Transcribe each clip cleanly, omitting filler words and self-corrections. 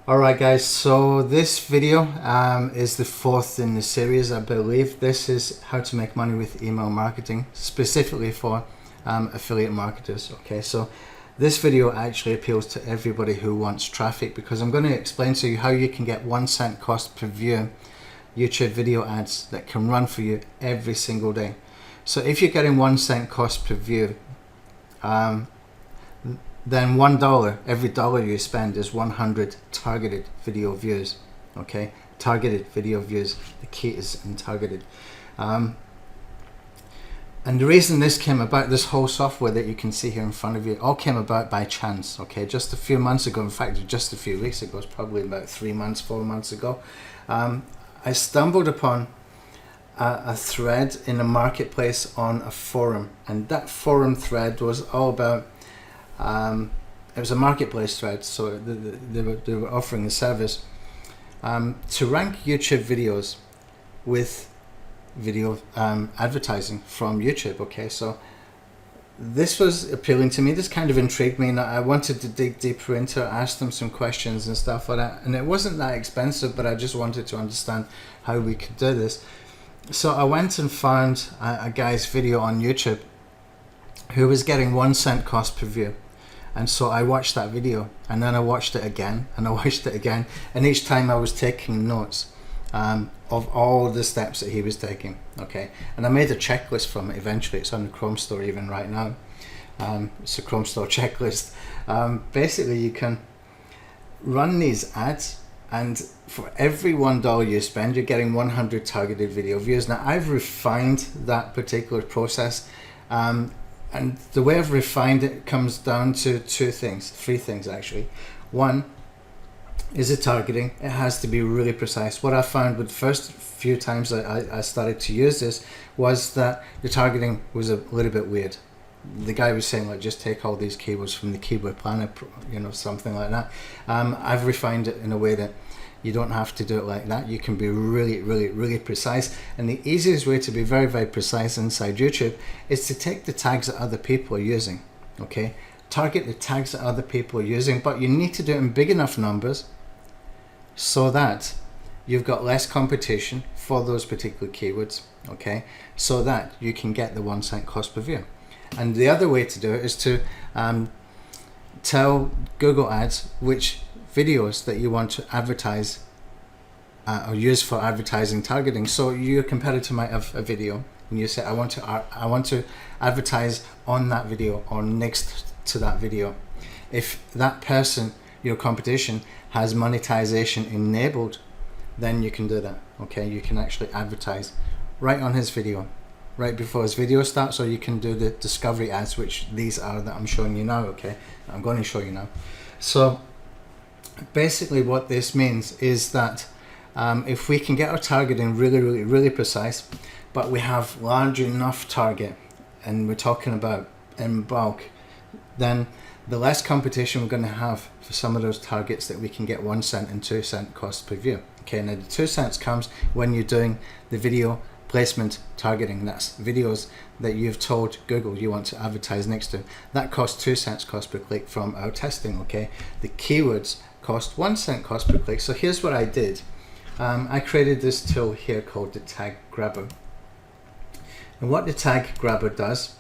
Alright guys, so this video is the fourth in the series. I believe this is how to make money with email marketing, specifically for affiliate marketers. Okay, so this video actually appeals to everybody who wants traffic, because I'm going to explain to you how you can get 1 cent cost per view YouTube video ads that can run for you every single day. So if you're getting 1 cent cost per view, then $1, every dollar you spend is 100 targeted video views. Okay, targeted video views. The key is in targeted. And the reason this came about, this whole software that you can see here in front of you, all came about by chance. Okay, just a few months ago, in fact just a few weeks ago, it's probably about 3 months, 4 months ago, I stumbled upon a thread in a marketplace on a forum, and that forum thread was all about it was a marketplace thread, so they were offering a service to rank YouTube videos with video advertising from YouTube. Okay, so this was appealing to me. This kind of intrigued me, and I wanted to dig deeper into it, ask them some questions and stuff like that. And it wasn't that expensive, but I just wanted to understand how we could do this. So I went and found a guy's video on YouTube who was getting 1 cent cost per view. And so I watched that video, and then I watched it again, and I watched it again, and each time I was taking notes of all the steps that he was taking. Okay, and I made a checklist from it. Eventually, it's on the Chrome store even right now. It's a Chrome store checklist. Basically, you can run these ads, and for every $1 you spend, you're getting 100 targeted video views. Now, I've refined that particular process. And the way I've refined it comes down to three things actually. One is the targeting. It has to be really precise. What I found with the first few times I started to use this was that the targeting was a little bit weird. The guy was saying, like, just take all these keywords from the keyword planner, you know, something like that. I've refined it in a way that you don't have to do it like that. You can be really precise, and the easiest way to be very precise inside YouTube is to take the tags that other people are using. Okay, target the tags that other people are using, but you need to do it in big enough numbers so that you've got less competition for those particular keywords. Okay, so that you can get the 1 cent cost per view. And the other way to do it is to tell Google Ads which videos that you want to advertise or use for advertising targeting. So your competitor might have a video, and you say, I want to advertise on that video or next to that video. If that person, your competition, has monetization enabled, then you can do that. Okay, you can actually advertise right on his video, right before his video starts, or you can do the discovery ads, which these are that I'm showing you now. Okay, I'm going to show you now. So basically what this means is that if we can get our targeting really precise, but we have large enough target, and we're talking about in bulk, then the less competition we're going to have for some of those targets that we can get 1 cent and 2 cent cost per view. Okay, now the 2 cents comes when you're doing the video placement targeting. That's videos that you've told Google you want to advertise next to. That costs 2 cents cost per click from our testing. Okay, the keywords cost 1 cent cost per click. So here's what I did. I created this tool here called the Tag Grabber. And what the Tag Grabber does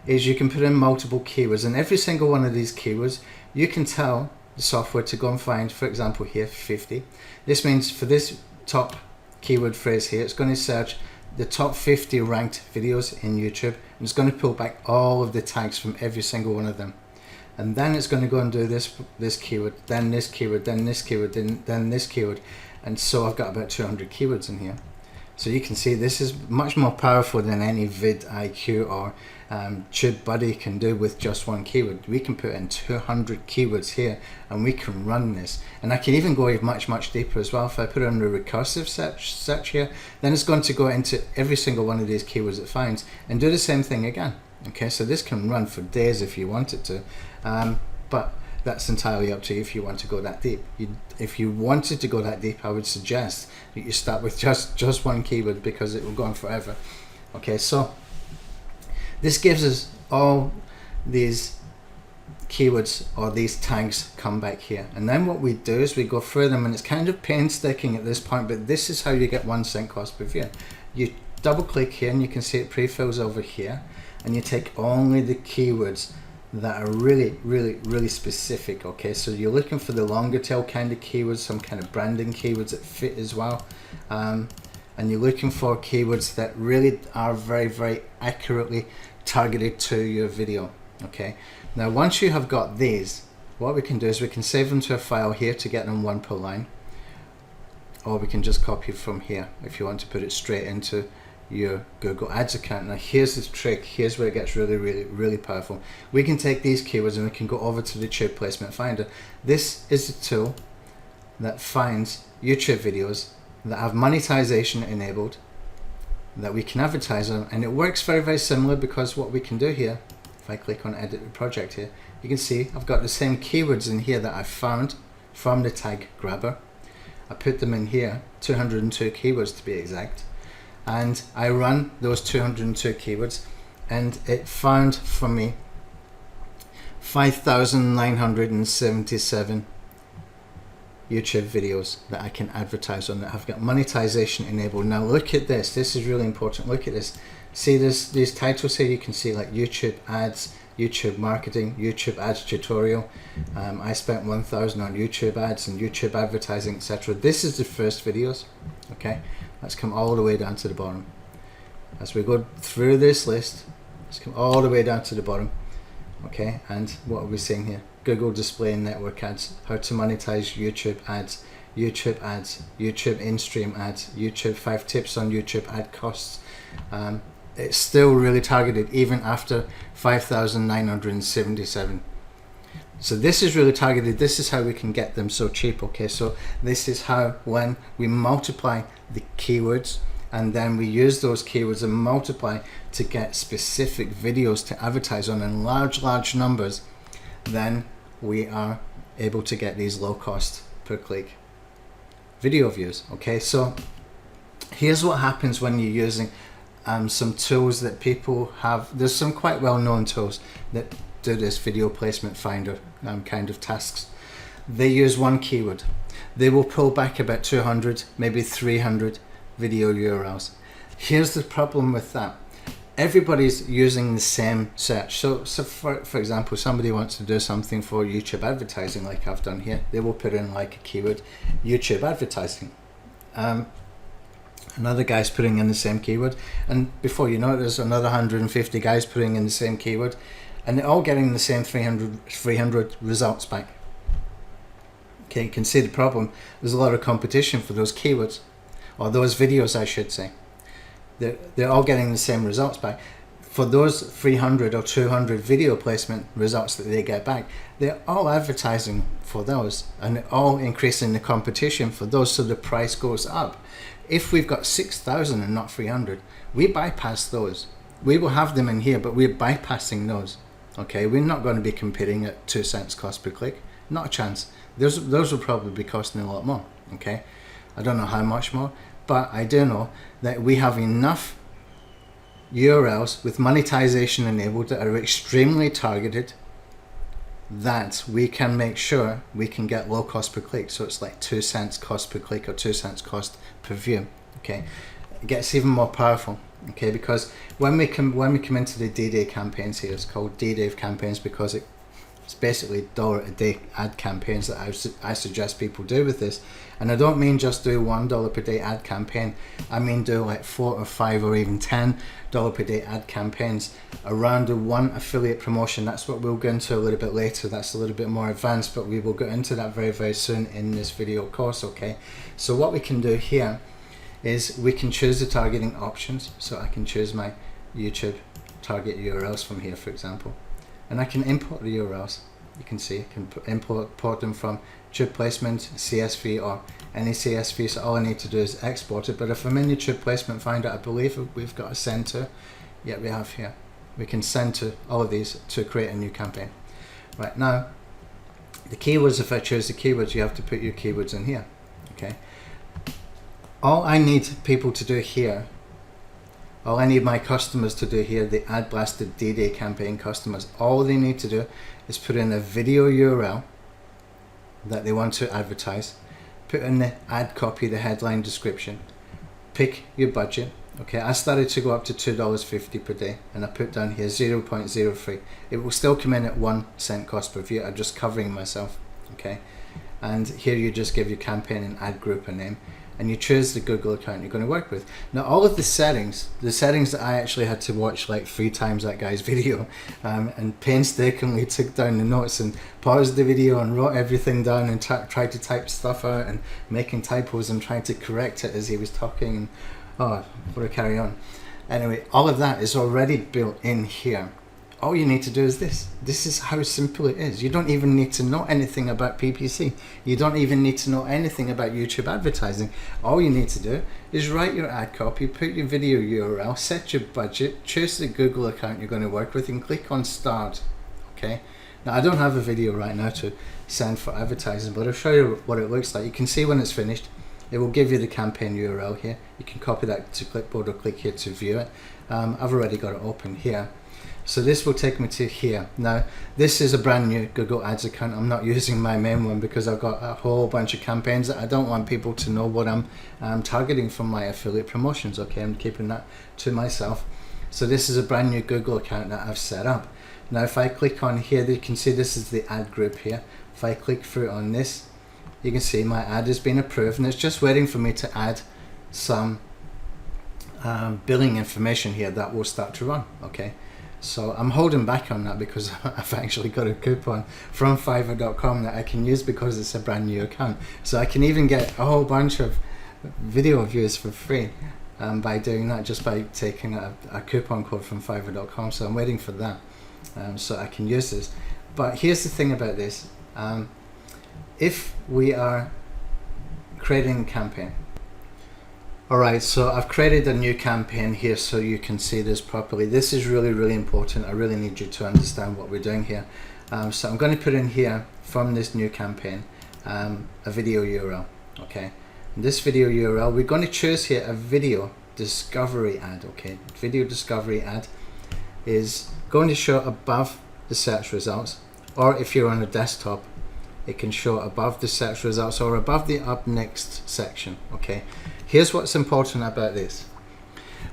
is you can put in multiple keywords, and every single one of these keywords you can tell the software to go and find. For example, here 50. This means for this top keyword phrase here, it's going to search the top 50 ranked videos in YouTube, and it's going to pull back all of the tags from every single one of them. And then it's going to go and do this keyword, then this keyword, then this keyword, then this keyword. And so I've got about 200 keywords in here. So you can see this is much more powerful than any vidIQ or TubeBuddy can do with just one keyword. We can put in 200 keywords here, and we can run this. And I can even go much deeper as well. If I put in the recursive search here, then it's going to go into every single one of these keywords it finds and do the same thing again. Okay, so this can run for days if you want it to, but that's entirely up to you if you want to go that deep. If you wanted to go that deep, I would suggest that you start with just one keyword, because it will go on forever. Okay, so this gives us all these keywords or these tags come back here, and then what we do is we go through them, and it's kind of painstaking at this point, but this is how you get 1 cent cost per view. You double click here and you can see it pre-fills over here, and you take only the keywords that are really specific. Okay, so you're looking for the longer tail kind of keywords, some kind of branding keywords that fit as well, and you're looking for keywords that really are very accurately targeted to your video. Okay, now once you have got these, what we can do is we can save them to a file here to get them one per line, or we can just copy from here if you want to put it straight into your Google Ads account. Now here's the trick, here's where it gets really powerful. We can take these keywords and we can go over to the Tube Placement Finder. This is a tool that finds YouTube videos that have monetization enabled that we can advertise on, and it works very similar, because what we can do here, if I click on edit the project here, you can see I've got the same keywords in here that I found from the tag grabber. I put them in here, 202 keywords to be exact, and I run those 202 keywords, and it found for me 5,977 YouTube videos that I can advertise on that have got monetization enabled. Now look at this, this is really important. Look at this. See this, these titles here, you can see like YouTube ads, YouTube marketing, YouTube ads tutorial. I spent 1,000 on YouTube ads and YouTube advertising, etc. This is the first videos. Okay, let's come all the way down to the bottom. As we go through this list, let's come all the way down to the bottom. Okay, and what are we seeing here? Google Display and Network ads, how to monetize YouTube ads, YouTube ads, YouTube in-stream ads, YouTube 5 tips on YouTube ad costs. It's still really targeted even after 5,977. So this is really targeted. This is how we can get them so cheap. Okay, so this is how, when we multiply the keywords and then we use those keywords and multiply to get specific videos to advertise on in large numbers, then we are able to get these low cost per click video views. Okay, so here's what happens when you're using some tools that people have. There's some quite well-known tools that do this video placement finder kind of tasks. They use one keyword. They will pull back about 200, maybe 300 video URLs. Here's the problem with that. Everybody's using the same search. So for example, somebody wants to do something for YouTube advertising like I've done here. They will put in like a keyword, YouTube advertising. Another guy's putting in the same keyword, and before you know it, there's another 150 guys putting in the same keyword, and they're all getting the same 300 results back. Okay, you can see the problem. There's a lot of competition for those keywords, or those videos I should say. They're all getting the same results back. For those 300 or 200 video placement results that they get back, they're all advertising for those, and they're all increasing the competition for those, so the price goes up. If we've got 6,000 and not 300, we bypass those. We will have them in here, but we're bypassing those. Okay, we're not going to be competing at 2 cents cost per click. Not a chance. Those will probably be costing a lot more. Okay, I don't know how much more, but I do know that we have enough URLs with monetization enabled that are extremely targeted, that we can make sure we can get low cost per click. So it's like 2 cents cost per click or 2 cents cost per view. Okay, it gets even more powerful. Okay, because when we come into the D-Day campaigns here, it's called D-Day campaigns because it's basically $1 a day ad campaigns that I suggest people do with this. And I don't mean just do $1 per day ad campaign. I mean do like 4 or 5 or even $10 per day ad campaigns around the one affiliate promotion. That's what we'll go into a little bit later. That's a little bit more advanced, but we will go into that very soon in this video course. Okay, so what we can do here is we can choose the targeting options. So I can choose my YouTube target URLs from here, for example, and I can import the URLs. You can see I can import them from Tube Placement, CSV, or any CSV. So all I need to do is export it. But if I'm in the Tube Placement Finder, I believe we've got a send to. Yeah, we have here. We can send to all of these to create a new campaign. Right, now the keywords, if I choose the keywords, you have to put your keywords in here. Okay, all I need people to do here all I need my customers to do here, the Ad Blasted D-Day campaign customers, all they need to do is put in a video URL that they want to advertise, put in the ad copy, the headline description, pick your budget. Okay, I started to go up to $2.50 per day, and I put down here 0.03. It will still come in at 1 cent cost per view. I'm just covering myself. Okay, and here you just give your campaign and ad group a name, and you choose the Google account you're going to work with. Now all of the settings that I actually had to watch like 3 times that guy's video, and painstakingly took down the notes and paused the video and wrote everything down and tried to type stuff out and making typos and trying to correct it as he was talking, and oh, what a carry on. Anyway, all of that is already built in here. All you need to do is this. This is how simple it is. You don't even need to know anything about PPC. You don't even need to know anything about YouTube advertising. All you need to do is write your ad copy, put your video URL, set your budget, choose the Google account you're going to work with, and click on Start. Okay. Now I don't have a video right now to send for advertising, but I'll show you what it looks like. You can see when it's finished. It will give you the campaign URL here. You can copy that to clipboard or click here to view it. I've already got it open here. So this will take me to here. Now, this is a brand new Google Ads account. I'm not using my main one because I've got a whole bunch of campaigns that I don't want people to know what I'm targeting from my affiliate promotions. Okay, I'm keeping that to myself. So this is a brand new Google account that I've set up. Now, if I click on here, you can see this is the ad group here. If I click through on this, you can see my ad has been approved, and it's just waiting for me to add some billing information here that will start to run. Okay. So I'm holding back on that because I've actually got a coupon from Fiverr.com that I can use because it's a brand new account. So I can even get a whole bunch of video views for free by doing that, just by taking a coupon code from Fiverr.com. So I'm waiting for that so I can use this. But here's the thing about this. If we are creating a campaign, alright, so I've created a new campaign here so you can see this properly. This is really, really important. I really need you to understand what we're doing here. So I'm going to put in here from this new campaign a video URL. Okay, and this video URL, we're going to choose here a video discovery ad. Okay, video discovery ad is going to show above the search results, or if you're on a desktop, it can show above the search results or above the up next section. Okay, here's what's important about this.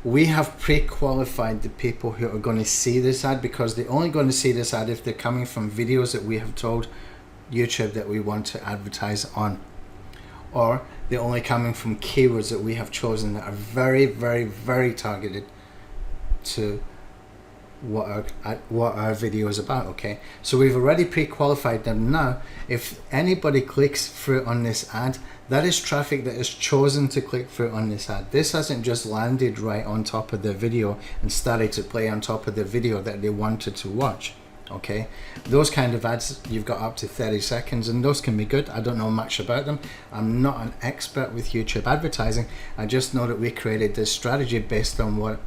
We have pre-qualified the people who are going to see this ad, because they're only going to see this ad if they're coming from videos that we have told YouTube that we want to advertise on, or they're only coming from keywords that we have chosen that are very, very, very targeted to what our video is about. Okay, so we've already pre-qualified them. Now if anybody clicks through on this ad, that is traffic that is chosen to click through on this ad. This hasn't just landed right on top of the video and started to play on top of the video that they wanted to watch. Okay, those kind of ads, you've got up to 30 seconds, and those can be good. I don't know much about them. I'm not an expert with YouTube advertising. I just know that we created this strategy based on what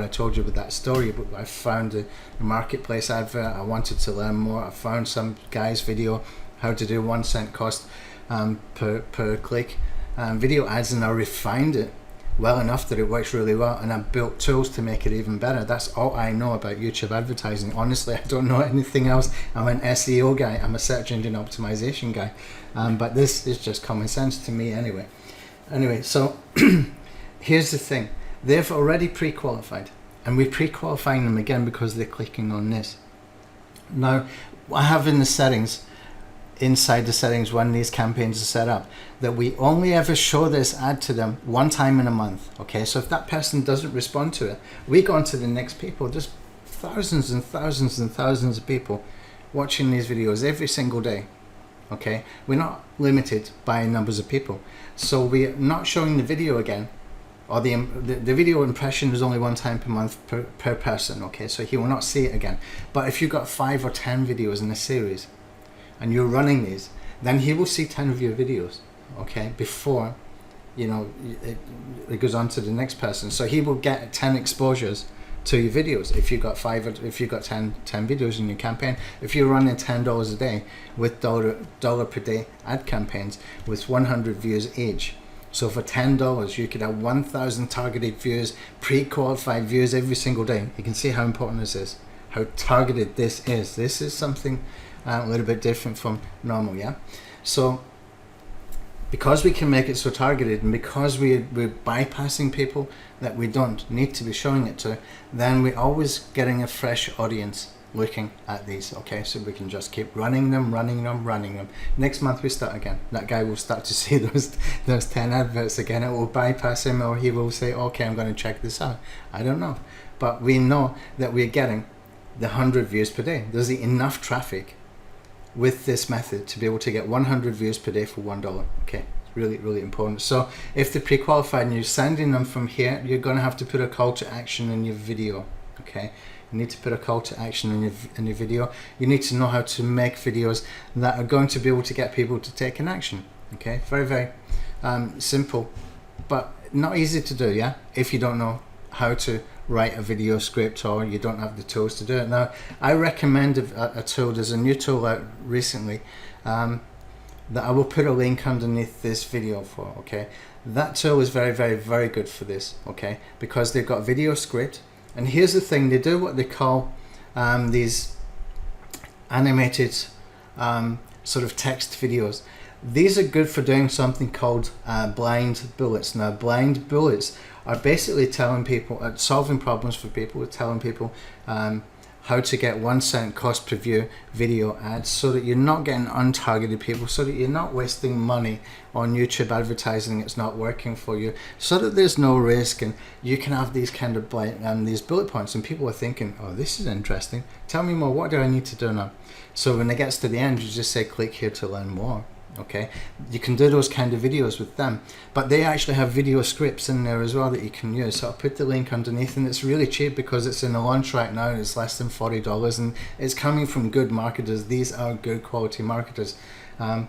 I told you with that story. I found the marketplace advert. I wanted to learn more. I found some guy's video how to do 1 cent cost per click video ads, and I refined it well enough that it works really well, and I built tools to make it even better. That's all I know about YouTube advertising. Honestly, I don't know anything else. I'm an SEO guy. I'm a search engine optimization guy, but this is just common sense to me anyway. So here's the thing. They've already pre-qualified, and we're pre-qualifying them again because they're clicking on this. Now I have in the settings, inside the settings when these campaigns are set up, that we only ever show this ad to them 1 time in a month. Okay, so if that person doesn't respond to it, we go on to the next people. There's thousands and thousands and thousands of people watching these videos every single day. Okay, we're not limited by numbers of people, so we're not showing the video again, or the video impression is only 1 time per month per person. Okay, so he will not see it again. But if you've got 5 or 10 videos in a series and you're running these, then he will see 10 of your videos, okay, before it goes on to the next person. So he will get 10 exposures to your videos if you've got 5 or if you've got 10 videos in your campaign. If you're running $10 a day with dollar per day ad campaigns with 100 views each, So for $10, you could have 1,000 targeted views, pre-qualified views every single day. You can see how important this is, how targeted this is. This is something a little bit different from normal, yeah? So because we can make it so targeted, and because we're bypassing people that we don't need to be showing it to, then we're always getting a fresh audience looking at these. Okay, so we can just keep running them. Next month we start again. That guy will start to see those 10 adverts again. It will bypass him, or he will say, okay, I'm going to check this out. I don't know, but we know that we're getting the 100 views per day. There's enough traffic with this method to be able to get 100 views per day for $1. Okay, it's really, really important. So if they're pre-qualified and you're sending them from here, you're going to have to put a call to action in your video. Okay, you need to put a call to action in your video. You need to know how to make videos that are going to be able to get people to take an action. Okay, very, very simple, but not easy to do, yeah, if you don't know how to write a video script or you don't have the tools to do it. Now, I recommend a tool. There's a new tool out recently that I will put a link underneath this video for. Okay, that tool is very, very, very good for this. Okay, because they've got video script, and here's the thing: they do what they call these animated sort of text videos. These are good for doing something called blind bullets. Now, blind bullets are basically telling people, solving problems for people, telling people how to get 1 cent cost per view video ads, so that you're not getting untargeted people, so that you're not wasting money on YouTube advertising that's not working for you, so that there's no risk, and you can have these kind of these bullet points, and people are thinking, oh, this is interesting, tell me more, what do I need to do now? So when it gets to the end, you just say click here to learn more. Okay, you can do those kind of videos with them, but they actually have video scripts in there as well that you can use. So I'll put the link underneath, and it's really cheap because it's in a launch right now. It's less than $40, and it's coming from good marketers. These are good quality marketers. And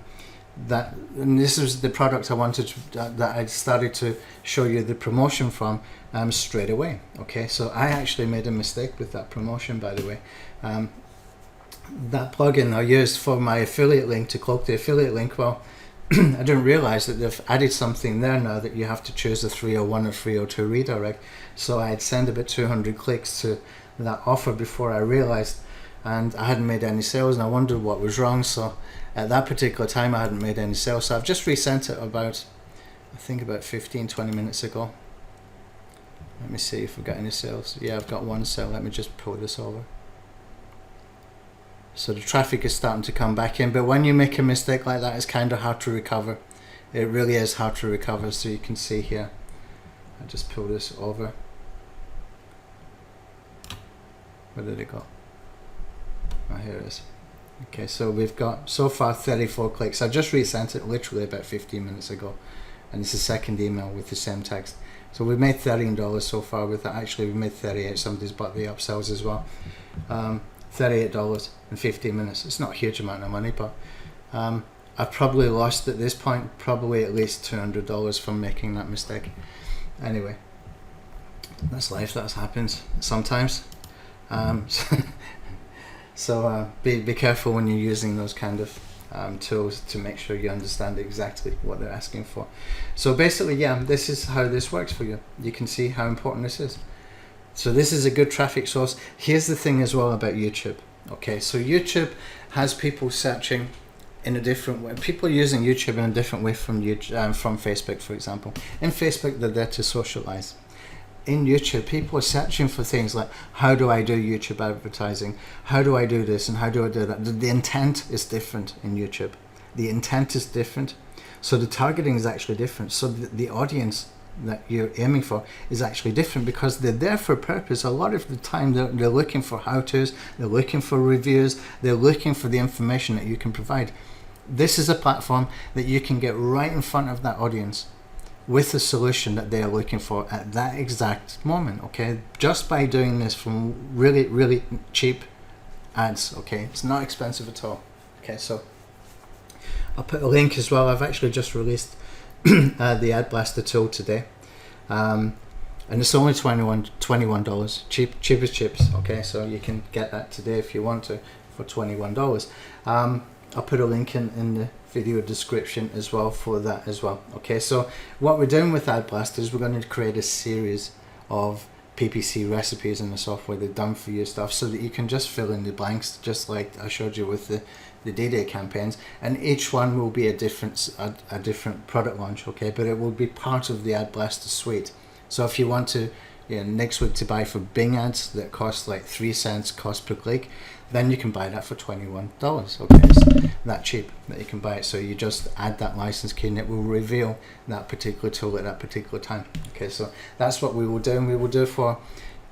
this is the product I wanted that I started to show you the promotion from straight away. Okay, so I actually made a mistake with that promotion, by the way. That plugin I used for my affiliate link to cloak the affiliate link, well, I didn't realize that they've added something there now that you have to choose a 301 or 302 redirect. So I had sent about 200 clicks to that offer before I realized, and I hadn't made any sales, and I wondered what was wrong. So at that particular time I hadn't made any sales, so I've just resent it about, I think about 15-20 minutes ago. Let me see if we've got any sales. Yeah, I've got one sale. Let me just pull this over. So the traffic is starting to come back in, but when you make a mistake like that, it's kind of hard to recover. It really is hard to recover. So you can see here, I just pull this over. Where did it go? Oh, here it is. Okay, so we've got so far 34 clicks. I just resent it literally about 15 minutes ago, and it's the second email with the same text. So we've made $13 so far with that. Actually, we've made 38. Somebody's bought the upsells as well. $38 in 15 minutes. It's not a huge amount of money, but I've probably lost at this point probably at least $200 from making that mistake. Anyway, that's life. That happens sometimes. So be careful when you're using those kind of tools to make sure you understand exactly what they're asking for. So basically, yeah, this is how this works for you. You can see how important this is. So this is a good traffic source. Here's the thing as well about YouTube. Okay, so YouTube has people searching in a different way. People are using YouTube in a different way from Facebook, for example. In Facebook, they're there to socialize. In YouTube, people are searching for things like, how do I do YouTube advertising? How do I do this and how do I do that? The intent is different in YouTube. The intent is different. So the targeting is actually different. So the audience that you're aiming for is actually different because they're there for a purpose. A lot of the time they're looking for how-tos, they're looking for reviews, they're looking for the information that you can provide. This is a platform that you can get right in front of that audience with the solution that they are looking for at that exact moment. Okay, just by doing this from really, really cheap ads. Okay, it's not expensive at all. Okay, so I'll put a link as well. I've actually just released the Ad Blaster tool today, and it's only $21, cheap as chips. Okay, so you can get that today if you want to for $21. I'll put a link in the video description as well for that as well. Okay, so what we're doing with Ad Blaster is we're going to create a series of PPC recipes in the software, the done for you stuff, so that you can just fill in the blanks, just like I showed you with the day-to-day campaigns, and each one will be a different product launch, okay, but it will be part of the Ad Blaster suite. So if you want to, next week to buy for Bing ads that cost like 3 cents cost per click, then you can buy that for $21. Okay, it's that cheap that you can buy it. So you just add that license key and it will reveal that particular tool at that particular time. Okay, so that's what we will do, and we will do for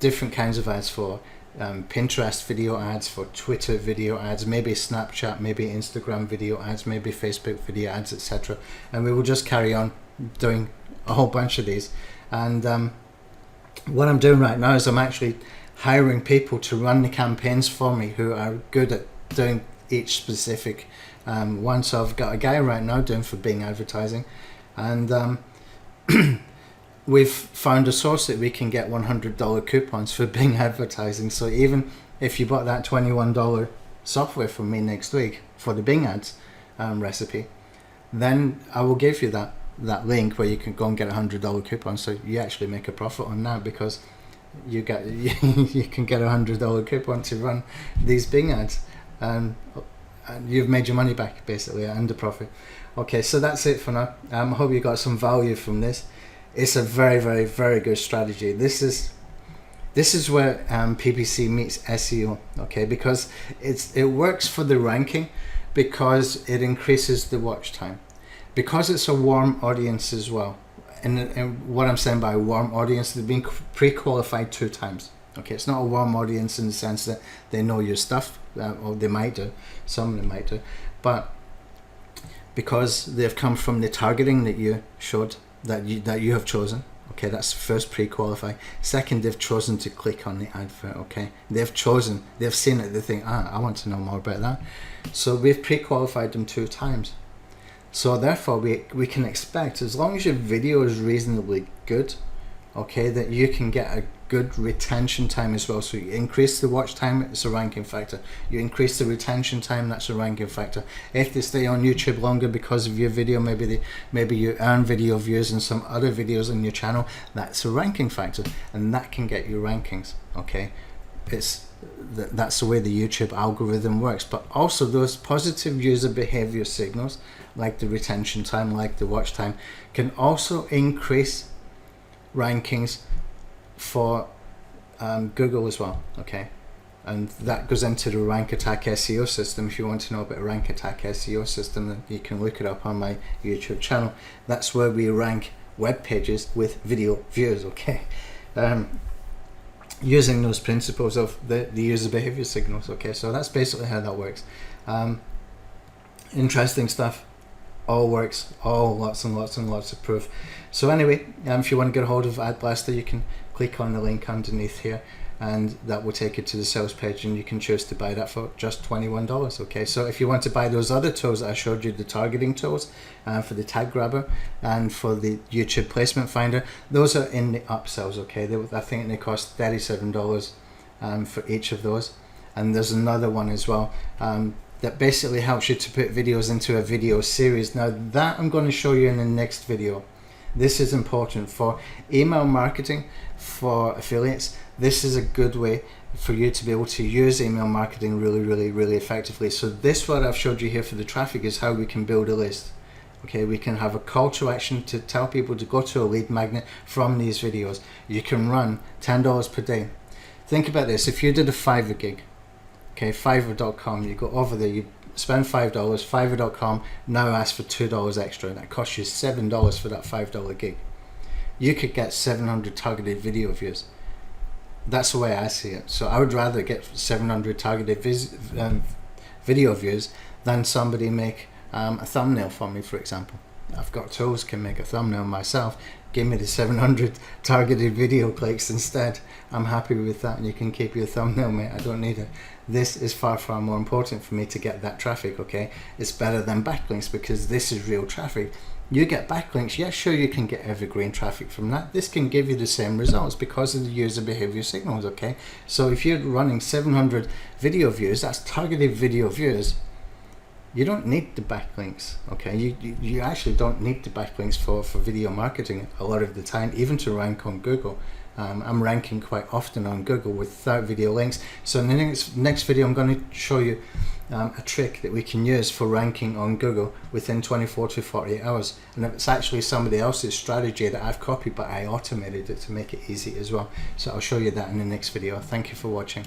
different kinds of ads, for Pinterest video ads, for Twitter video ads, maybe Snapchat, maybe Instagram video ads, maybe Facebook video ads, etc. And we will just carry on doing a whole bunch of these. And what I'm doing right now is I'm actually hiring people to run the campaigns for me who are good at doing each specific one. So I've got a guy right now doing for Bing advertising, and we've found a source that we can get $100 coupons for Bing advertising. So even if you bought that $21 software from me next week for the Bing ads recipe, then I will give you that link where you can go and get $100 coupon. So you actually make a profit on that, because you can get $100 coupon to run these Bing ads, and you've made your money back basically and a profit. Okay, so that's it for now. I hope you got some value from this. It's a very, very, very good strategy. This is where PPC meets SEO, okay, because it works for the ranking, because it increases the watch time, because it's a warm audience as well. And what I'm saying by warm audience, they've been pre-qualified 2 times. Okay, it's not a warm audience in the sense that they know your stuff, or they might do, some of them might do, but because they've come from the targeting that you showed, that you have chosen. Okay, that's first pre-qualify. Second, they've chosen to click on the advert. Okay, they've seen it, they think, I want to know more about that. So we've pre-qualified them 2 times. So therefore we can expect, as long as your video is reasonably good, okay, that you can get a good retention time as well. So you increase the watch time, it's a ranking factor. You increase the retention time, that's a ranking factor. If they stay on YouTube longer because of your video, maybe you earn video views in some other videos on your channel, that's a ranking factor, and that can get you rankings. Okay, that's the way the YouTube algorithm works. But also those positive user behavior signals, like the retention time, like the watch time, can also increase rankings for Google as well. Okay, and that goes into the Rank Attack SEO system. If you want to know about Rank Attack SEO system, then you can look it up on my YouTube channel. That's where we rank web pages with video views. Okay, using those principles of the user behavior signals. Okay, so that's basically how that works. Interesting stuff. All works, all lots and lots and lots of proof. So anyway, if you want to get a hold of Ad Blaster, you can click on the link underneath here, and that will take you to the sales page, and you can choose to buy that for just $21. Okay, so if you want to buy those other tools that I showed you, the targeting tools, for the tag grabber and for the YouTube placement finder, those are in the upsells. Okay, I think they cost $37 for each of those. And there's another one as well that basically helps you to put videos into a video series. Now that I'm going to show you in the next video. This is important for email marketing, for affiliates. This is a good way for you to be able to use email marketing really, really, really effectively. So this, what I've showed you here for the traffic, is how we can build a list. Okay, we can have a call to action to tell people to go to a lead magnet from these videos. You can run $10 per day. Think about this. If you did a Fiverr gig, okay, Fiverr.com, you go over there, you spend $5, Fiverr.com now asks for $2 extra. That costs you $7 for that $5 gig. You could get 700 targeted video views. That's the way I see it. So I would rather get 700 targeted video views than somebody make a thumbnail for me, for example. I've got tools, can make a thumbnail myself. Give me the 700 targeted video clicks instead. I'm happy with that, and you can keep your thumbnail, mate. I don't need it. This is far, far more important for me to get that traffic, okay? It's better than backlinks, because this is real traffic. You get backlinks, yeah, sure, you can get evergreen traffic from that. This can give you the same results because of the user behavior signals, okay? So if you're running 700 video views, that's targeted video views. you don't need the backlinks. Okay, you actually don't need the backlinks for video marketing a lot of the time, even to rank on Google. I'm ranking quite often on Google without video links. So in the next video, I'm going to show you a trick that we can use for ranking on Google within 24 to 48 hours. And it's actually somebody else's strategy that I've copied, but I automated it to make it easy as well. So I'll show you that in the next video. Thank you for watching.